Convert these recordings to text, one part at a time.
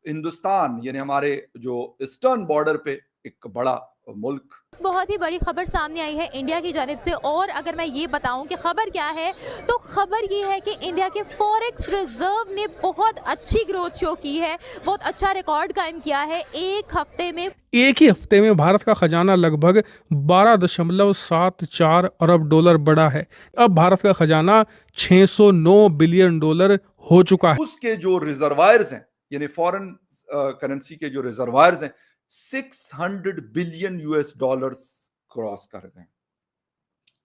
हिंदुस्तान यानी हमारे जो ईस्टर्न बॉर्डर पे एक बड़ा मुल्क। बहुत ही बड़ी खबर सामने आई है इंडिया की जानिब से, और अगर मैं ये बताऊं कि खबर क्या है, तो खबर ये है कि इंडिया के फॉरेक्स रिजर्व ने बहुत अच्छी ग्रोथ शो की है, बहुत अच्छा रिकॉर्ड कायम किया है। एक ही हफ्ते में भारत का खजाना लगभग 12.74 अरब डॉलर बढ़ा है। अब भारत का खजाना 609 बिलियन डॉलर हो चुका है। उसके जो रिजर्वायर्स हैं यानी फॉरेन करेंसी के जो रिजर्वायर्स हैं 600 बिलियन यूएस डॉलर्स क्रॉस कर गए,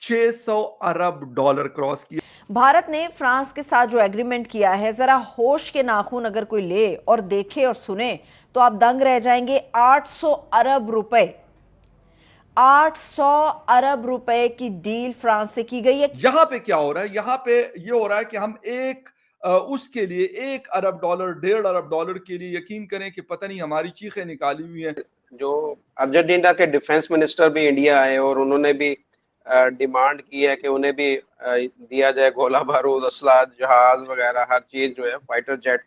600 अरब डॉलर क्रॉस किया। भारत ने फ्रांस के साथ जो एग्रीमेंट किया है, जरा होश के नाखून अगर कोई ले और देखे और सुने तो आप दंग रह जाएंगे। 800 अरब रुपए, 800 अरब रुपए की डील फ्रांस से की गई है। यहां पे क्या हो रहा है, यहां पे ये हो रहा है कि हम उसके लिए 1 अरब डॉलर 1.5 अरब डॉलर के लिए यकीन करें कि पता नहीं हमारी चीखें निकाली हुई हैं। जो अर्जेंटीना के डिफेंस मिनिस्टर भी इंडिया आए और उन्होंने भी डिमांड की है कि उन्हें भी दिया जाए गोला बारूद, असला, जहाज वगैरह, हर चीज जो है, फाइटर जेट,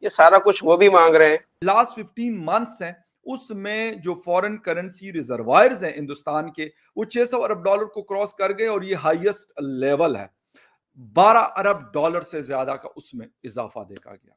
ये सारा कुछ वो भी मांग रहे हैं। लास्ट 15 मंथ्स हैं, उसमें जो फॉरेन करेंसी रिजर्वायर्स हैं हिंदुस्तान के, वो 600 अरब डॉलर को क्रॉस कर गए और ये हाईएस्ट लेवल है। 12 अरब डॉलर से ज्यादा का उसमें इजाफा देखा गया।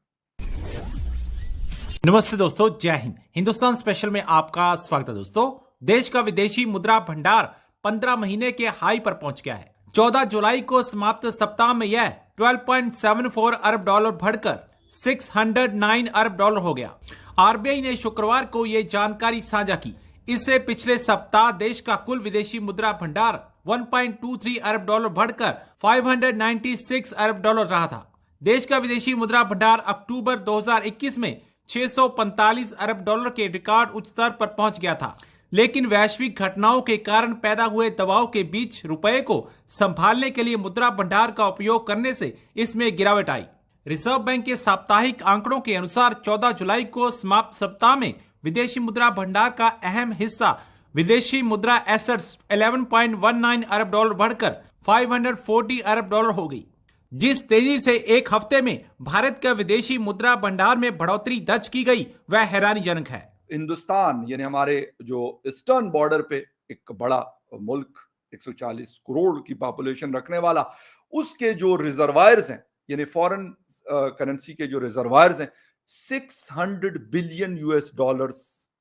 नमस्ते दोस्तों, जय हिंद। हिंदुस्तान स्पेशल में आपका स्वागत है। दोस्तों, देश का विदेशी मुद्रा भंडार 15 महीने के हाई पर पहुंच गया है। 14 जुलाई को समाप्त सप्ताह में यह 12.74 अरब डॉलर बढ़कर 609 अरब डॉलर हो गया। आरबीआई ने शुक्रवार को यह जानकारी साझा की। इससे पिछले सप्ताह देश का कुल विदेशी मुद्रा भंडार 1.23 अरब डॉलर बढ़कर 596 अरब डॉलर रहा था। देश का विदेशी मुद्रा भंडार अक्टूबर 2021 में 645 अरब डॉलर के रिकॉर्ड उच्च स्तर पर पहुंच गया था, लेकिन वैश्विक घटनाओं के कारण पैदा हुए दबाव के बीच रुपए को संभालने के लिए मुद्रा भंडार का उपयोग करने से इसमें गिरावट आई। रिजर्व बैंक के साप्ताहिक आंकड़ों के अनुसार 14 जुलाई को समाप्त सप्ताह में विदेशी मुद्रा भंडार का अहम हिस्सा विदेशी मुद्रा एसेट्स 11.19 अरब डॉलर बढ़कर 540 अरब डॉलर हो गई। जिस तेजी से एक हफ्ते में भारत का विदेशी मुद्रा भंडार में बढ़ोतरी दर्ज की गई, वह हैरानीजनक है। हिंदुस्तान यानी हमारे जो ईस्टर्न बॉर्डर पे एक बड़ा मुल्क, 140 करोड़ की पॉपुलेशन रखने वाला, उसके जो रिजर्वायर्स हैं यानी फॉरेन करेंसी के जो रिजर्वायर्स हैं 600 बिलियन यूएस डॉलर्स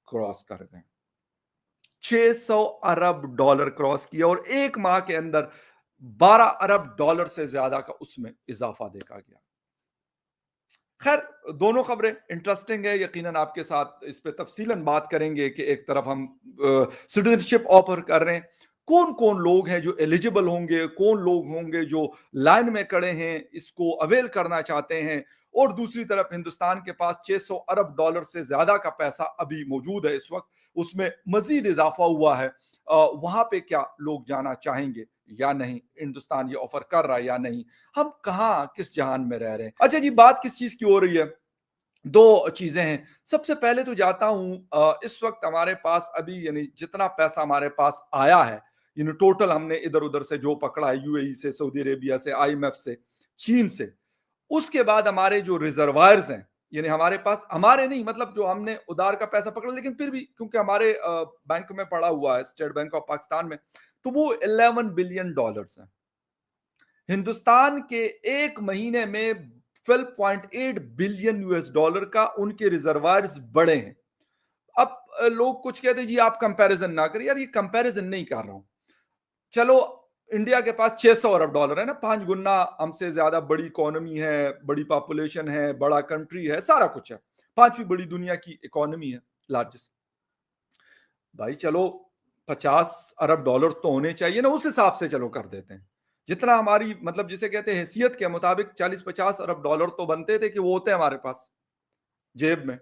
क्रॉस कर गए, 600 अरब डॉलर क्रॉस किया और एक माह के अंदर 12 अरब डॉलर से ज्यादा का उसमें इजाफा देखा गया। खैर, दोनों खबरें इंटरेस्टिंग है, यकीनन आपके साथ इस पे तफसीलन बात करेंगे कि एक तरफ हम सिटीजनशिप ऑफर कर रहे हैं, कौन कौन लोग हैं जो एलिजिबल होंगे, कौन लोग होंगे जो लाइन में खड़े हैं इसको अवेल करना चाहते हैं, और दूसरी तरफ हिंदुस्तान के पास 600 अरब डॉलर से ज्यादा का पैसा अभी मौजूद है इस वक्त, उसमें मजीद इजाफा हुआ है। वहां पे क्या लोग जाना चाहेंगे या नहीं, हिंदुस्तान ये ऑफर कर रहा है या नहीं, हम कहां किस जहान में रह रहे हैं। अच्छा जी, बात किस चीज की हो रही है? दो चीजें हैं। सबसे पहले तो जाता हूं, इस वक्त हमारे पास अभी यानी जितना पैसा हमारे पास आया है, यानी टोटल हमने इधर उधर से जो पकड़ा है, यूएई से, सऊदी अरेबिया से, आईएमएफ से, चीन से, उसके बाद हमारे जो रिजर्वायर्स हैं, यानी हमारे पास, हमारे नहीं मतलब जो हमने उधार का पैसा पकड़ा, लेकिन फिर भी क्योंकि हमारे बैंक में पड़ा हुआ है, स्टेट बैंक ऑफ पाकिस्तान में, तो वो 11 बिलियन डॉलर्स हैं। हिंदुस्तान के एक महीने में 12.8 बिलियन यूएस डॉलर का उनके रिजर्वायर्स बढ़े हैं। अब लोग कुछ कहते हैं जी आप कंपैरिजन ना करिए, यार ये कंपैरिजन नहीं कर रहा हूं। चलो, इंडिया के पास 600 अरब डॉलर है ना, 5 गुना हमसे ज्यादा बड़ी इकोनॉमी है, बड़ी पॉपुलेशन है, बड़ा कंट्री है, सारा कुछ है, 5वीं बड़ी दुनिया की इकोनॉमी है, लार्जेस्ट। भाई चलो 50 अरब डॉलर तो होने चाहिए ना, उस हिसाब से चलो कर देते हैं, जितना हमारी मतलब जिसे कहते हैं हैसियत के मुताबिक 40-50 अरब डॉलर तो बनते थे कि वो होते हैं हमारे पास जेब में,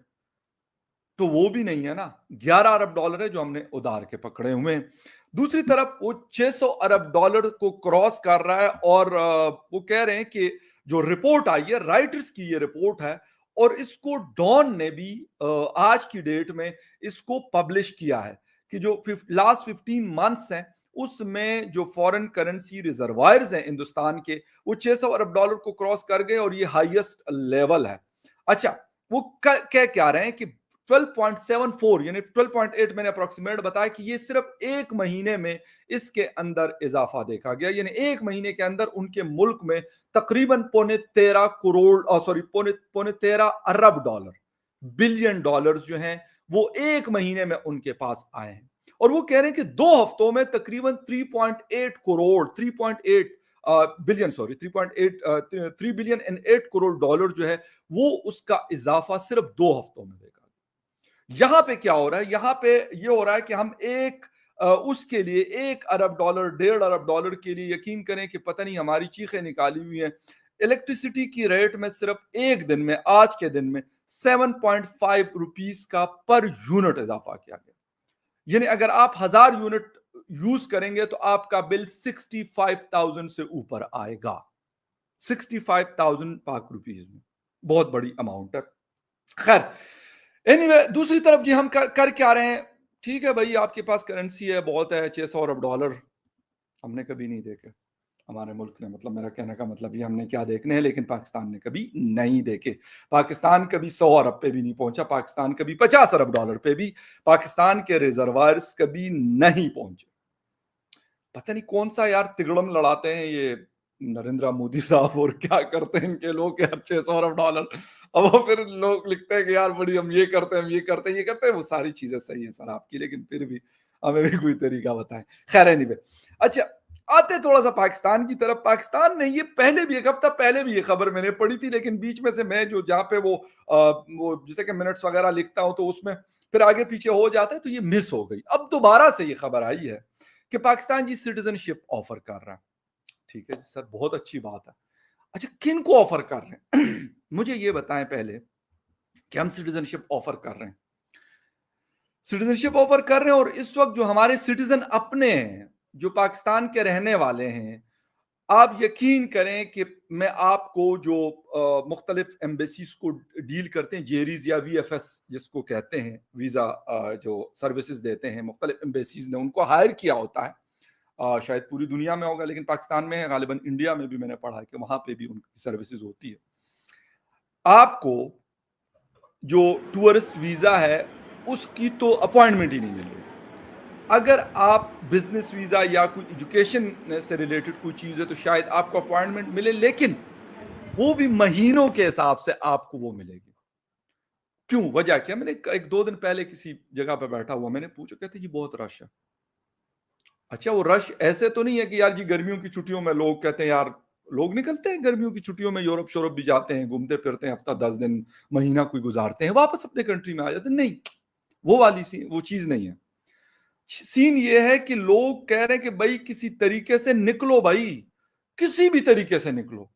तो वो भी नहीं है ना। 11 अरब डॉलर है जो हमने उधार के पकड़े हुए हैं। दूसरी तरफ वो 600 अरब डॉलर को क्रॉस कर रहा है, और वो कह रहे हैं कि जो रिपोर्ट आई है, राइटर्स की ये रिपोर्ट है, और इसको डॉन ने भी आज की डेट में इसको पब्लिश किया है कि जो लास्ट 15 मंथ्स हैं उसमें जो फॉरेन करेंसी रिजर्वायर्स हैं हिंदुस्तान के, वो 600 अरब डॉलर को क्रॉस कर गए और ये हाईएस्ट लेवल है। अच्छा, वो कह क्या रहे हैं कि 12.74 यानी 12.8 मैंने अप्रोक्सीमेट बताया कि ये सिर्फ एक महीने में इसके अंदर इजाफा देखा गया, यानी एक महीने के अंदर उनके मुल्क में तकरीबन पौने 13 अरब डॉलर, बिलियन डॉलर्स जो हैं वो एक महीने में उनके पास आए हैं। और वो कह रहे हैं कि 2 हफ्तों में तकरीबन 3 बिलियन एंड 8 करोड़ डॉलर जो है वो उसका इजाफा सिर्फ 2 हफ्तों में देखा। यहां पे क्या हो रहा है, यहां पे ये हो रहा है कि हम उसके लिए 1 अरब डॉलर, 1.5 अरब डॉलर के लिए यकीन करें कि पता नहीं हमारी चीखें निकाली हुई हैं। इलेक्ट्रिसिटी की रेट में सिर्फ एक दिन में, आज के दिन में 7.5 रुपीस का पर यूनिट इजाफा किया गया। यानी अगर आप 1000 यूनिट यूज करेंगे तो आपका बिल 65,000 से ऊपर आएगा। 65,000 पाक रुपीस में बहुत बड़ी अमाउंट है। खैर एनीवे, दूसरी तरफ जी हम कर क्या रहे हैं, ठीक है भाई आपके पास करेंसी है, बहुत है, 600 अरब डॉलर हमने कभी नहीं देखे हमारे मुल्क ने, मतलब मेरा कहने का मतलब ये हमने क्या देखने हैं, लेकिन पाकिस्तान ने कभी नहीं देखे। पाकिस्तान कभी 100 अरब पे भी नहीं पहुंचा, पाकिस्तान कभी 50 अरब डॉलर पे भी पाकिस्तान के रिजर्वायर्स कभी नहीं पहुंचे। पता नहीं कौन सा यार तिगड़म लड़ाते हैं ये नरेंद्र मोदी साहब, और क्या करते हैं इनके लोग यार, 600 अरब डॉलर। अब वो फिर लोग लिखते हैं कि यार बड़ी हम ये करते हैं, हम ये करते हैं, ये करते हैं। वो सारी चीजें सही है सर आपकी, लेकिन फिर भी हमें भी कोई तरीका बताएं। खैर एनीवे, अच्छा आते थोड़ा सा पाकिस्तान की तरफ। पाकिस्तान ने ये पहले भी, एक हफ्ता पहले भी ये खबर मैंने पढ़ी थी, लेकिन बीच में से मैं जो जहाँ पे वो जैसे कि मिनट्स वगैरह लिखता हूँ तो उसमें फिर आगे पीछे हो जाता है, तो ये मिस हो गई। अब दोबारा से ये खबर आई है कि पाकिस्तान जी सिटीजनशिप ऑफर कर रहा है। ठीक है सर, बहुत अच्छी बात है। अच्छा किन को ऑफर कर रहे हैं मुझे ये बताएं पहले कि हम सिटीजनशिप ऑफर कर रहे हैं। सिटीजनशिप ऑफर कर रहे हैं, और इस वक्त जो हमारे सिटीजन अपने हैं, जो पाकिस्तान के रहने वाले हैं, आप यकीन करें कि मैं आपको जो मुख्तलिफ एम्बेसीज को डील करते हैं, जेरीज या VFS जिसको कहते हैं, वीजा जो सर्विसेज देते हैं, मुख्तलिफ एम्बेसीज ने उनको हायर किया होता है। शायद पूरी दुनिया में होगा, लेकिन पाकिस्तान में है, गालिबन इंडिया में भी मैंने पढ़ा है कि वहां पे भी उनकी सर्विसेज होती है। आपको जो टूरिस्ट वीजा है उसकी तो अपॉइंटमेंट ही नहीं मिल रही। अगर आप बिजनेस वीजा या कोई एजुकेशन से रिलेटेड कोई चीज है तो शायद आपको अपॉइंटमेंट मिले, लेकिन वो भी महीनों के हिसाब से आपको वो मिलेगी। क्यों, वजह क्या? मैंने 1-2 दिन पहले किसी जगह पे बैठा हुआ, मैंने पूछा, कहते जी बहुत रश है। अच्छा वो रश ऐसे तो नहीं है कि यार जी गर्मियों की छुट्टियों में लोग कहते हैं यार, लोग निकलते हैं गर्मियों की छुट्टियों में, यूरोप शोरोप भी जाते हैं, घूमते फिरते हैं, हफ्ता 10 दिन महीना कोई गुजारते हैं, वापस अपने कंट्री में आ जाते हैं। नहीं, वो वाली वो चीज नहीं है। सीन ये है कि लोग कह रहे हैं कि भाई किसी तरीके से निकलो, भाई किसी भी तरीके से निकलो।